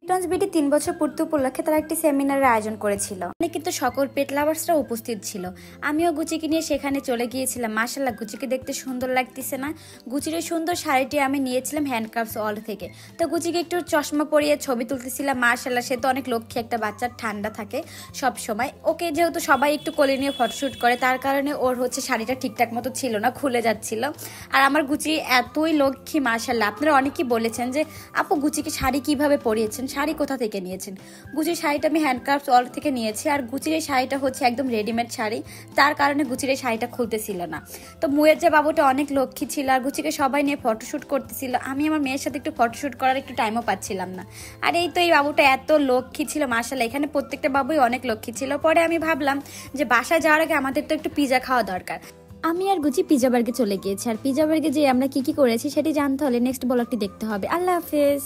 Tons বিটি 3 বছর পূর্তি উপলক্ষে তারা একটি সেমিনারের আয়োজন করেছিল। কিন্তু সকল পেট লাভার্সরা উপস্থিত ছিল। আমিও গুচিকে নিয়ে সেখানে চলে গিয়েছিলাম। মাশাআল্লাহ, গুচিকে দেখতে সুন্দর লাগতেছে না? গুচির এই সুন্দর শাড়িটি আমি নিয়েছিলাম হ্যান্ডক্রাফটস ওয়ার্ল্ড থেকে। তো গুচিকে একটু চশমা পরিয়ে ছবি তুলতেছিলাম। মাশাআল্লাহ, সে তো অনেক লক্ষ্মী একটা বাচ্চার, ঠান্ডা থাকে সব সময়। ওকে যেহেতু সবাই একটু কোলে নিয়ে ফটোশুট করে, তার কারণে ওর শাড়িটা ঠিকঠাক মতো ছিল না, খুলে যাচ্ছিল। আর আমার গুচি এতই লক্ষ্মী মাশাআল্লাহ। আপনারা অনেকেই বলেছেন যে আপু গুচিকে শাড়ি কিভাবে পরিয়েছেন, শাড়ি কোথা থেকে নিয়েছেন? গুচির শাড়িটা আমি হ্যান্ডক্রাফটস ওয়ার্ল্ড থেকে নিয়েছি। আর গুচির এই শাড়িটা একদম রেডিমেড শাড়ি, তার কারণে গুচির এই শাড়িটা খুলতেছিল না। তো মুয়ের যে বাবুটা অনেক লক্ষ্মী ছিল, আর গুচিকে সবাই নিয়ে ফটোশুট করতেছিল। আমি আমার মেয়ের সাথে একটু ফটোশুট করার একটু টাইমও পাচ্ছিলাম না। আর এই তো এই বাবুটা এত লক্ষ্মী ছিল মাশাআল্লাহ। এখানে প্রত্যেকটা বাবুই অনেক লক্ষ্মী ছিল। পরে আমি ভাবলাম যে বাসায় যাওয়ার আগে আমাদের তো একটু পিজা খাওয়া দরকার। আমি আর গুচি পিজা বার্গে চলে গিয়েছি। আর পিজা বার্গে যে আমরা কি কি করেছি সেটি জানতে হলে নেক্সট ব্লগটি দেখতে হবে। আল্লাহ হাফেজ।